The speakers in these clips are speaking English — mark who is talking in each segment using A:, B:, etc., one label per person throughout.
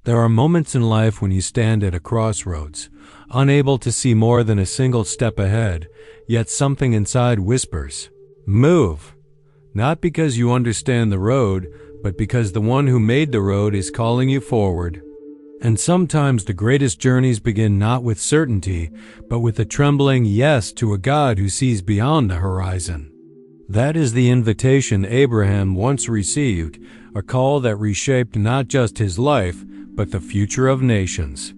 A: There are moments in life when you stand at a crossroads, unable to see more than a single step ahead, yet something inside whispers, "Move!" Not because you understand the road, but because the one who made the road is calling you forward. And sometimes the greatest journeys begin not with certainty, but with a trembling yes to a God who sees beyond the horizon. That is the invitation Abraham once received, a call that reshaped not just his life, but the future of nations.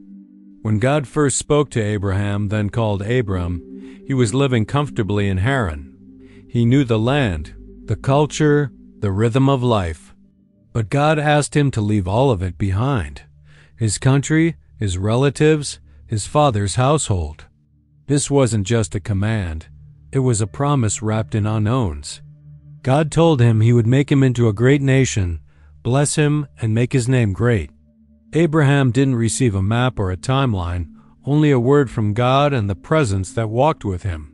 A: When God first spoke to Abraham, then called Abram, he was living comfortably in Haran. He knew the land, the culture, the rhythm of life. But God asked him to leave all of it behind. His country, his relatives, his father's household. This wasn't just a command. It was a promise wrapped in unknowns. God told him he would make him into a great nation, bless him, and make his name great. Abraham didn't receive a map or a timeline, only a word from God and the presence that walked with him.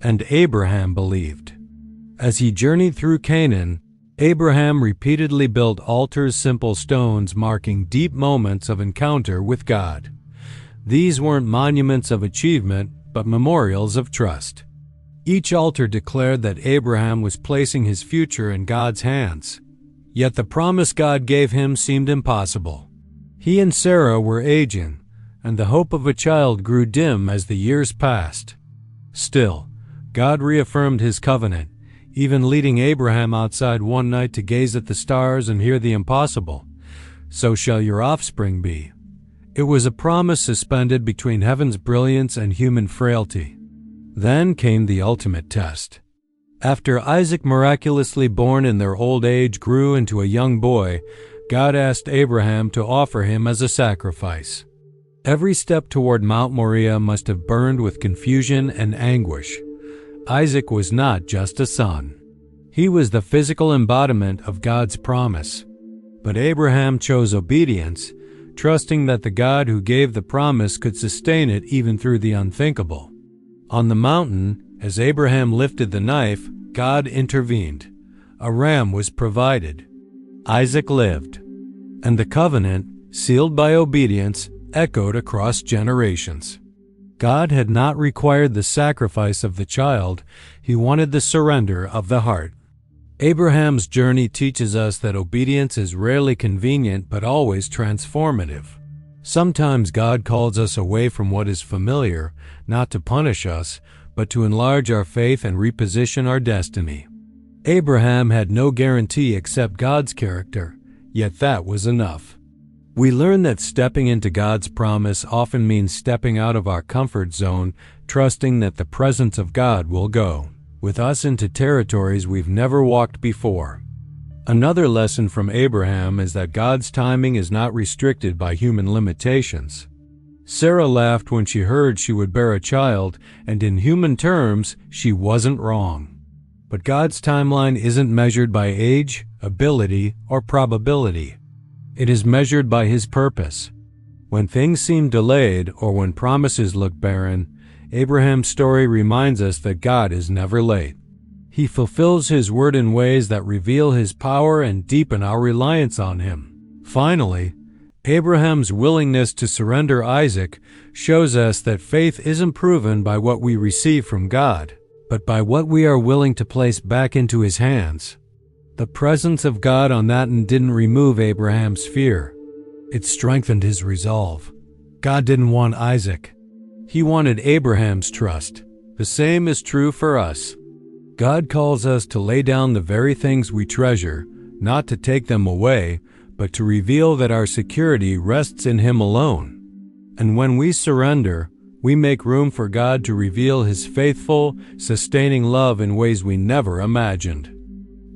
A: And Abraham believed. As he journeyed through Canaan, Abraham repeatedly built altars, simple stones marking deep moments of encounter with God. These weren't monuments of achievement, but memorials of trust. Each altar declared that Abraham was placing his future in God's hands. Yet the promise God gave him seemed impossible. He and Sarah were aging, and the hope of a child grew dim as the years passed. Still, God reaffirmed his covenant, even leading Abraham outside one night to gaze at the stars and hear the impossible. "So shall your offspring be." It was a promise suspended between heaven's brilliance and human frailty. Then came the ultimate test. After Isaac, miraculously born in their old age, grew into a young boy, God asked Abraham to offer him as a sacrifice. Every step toward Mount Moriah must have burned with confusion and anguish. Isaac was not just a son. He was the physical embodiment of God's promise. But Abraham chose obedience, trusting that the God who gave the promise could sustain it even through the unthinkable. On the mountain, as Abraham lifted the knife, God intervened. A ram was provided. Isaac lived. And the covenant, sealed by obedience, echoed across generations. God had not required the sacrifice of the child, he wanted the surrender of the heart. Abraham's journey teaches us that obedience is rarely convenient but always transformative. Sometimes God calls us away from what is familiar, not to punish us, but to enlarge our faith and reposition our destiny. Abraham had no guarantee except God's character, yet that was enough. We learn that stepping into God's promise often means stepping out of our comfort zone, trusting that the presence of God will go with us into territories we've never walked before. Another lesson from Abraham is that God's timing is not restricted by human limitations. Sarah laughed when she heard she would bear a child, and in human terms, she wasn't wrong. But God's timeline isn't measured by age, ability, or probability. It is measured by his purpose. When things seem delayed or when promises look barren, Abraham's story reminds us that God is never late. He fulfills his word in ways that reveal his power and deepen our reliance on him. Finally, Abraham's willingness to surrender Isaac shows us that faith isn't proven by what we receive from God, but by what we are willing to place back into his hands. The presence of God on that end didn't remove Abraham's fear. It strengthened his resolve. God didn't want Isaac. He wanted Abraham's trust. The same is true for us. God calls us to lay down the very things we treasure, not to take them away, but to reveal that our security rests in him alone. And when we surrender, we make room for God to reveal his faithful, sustaining love in ways we never imagined.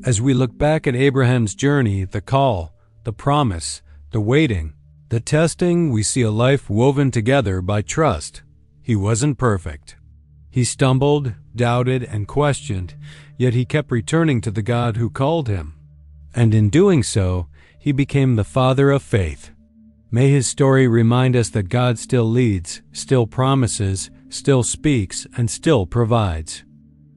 A: As we look back at Abraham's journey, the call, the promise, the waiting, the testing, we see a life woven together by trust. He wasn't perfect. He stumbled, doubted, and questioned, yet he kept returning to the God who called him. And in doing so, he became the father of faith. May his story remind us that God still leads, still promises, still speaks, and still provides.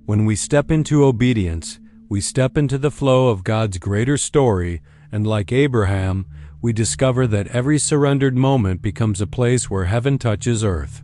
A: When we step into obedience, we step into the flow of God's greater story, and like Abraham, we discover that every surrendered moment becomes a place where heaven touches earth.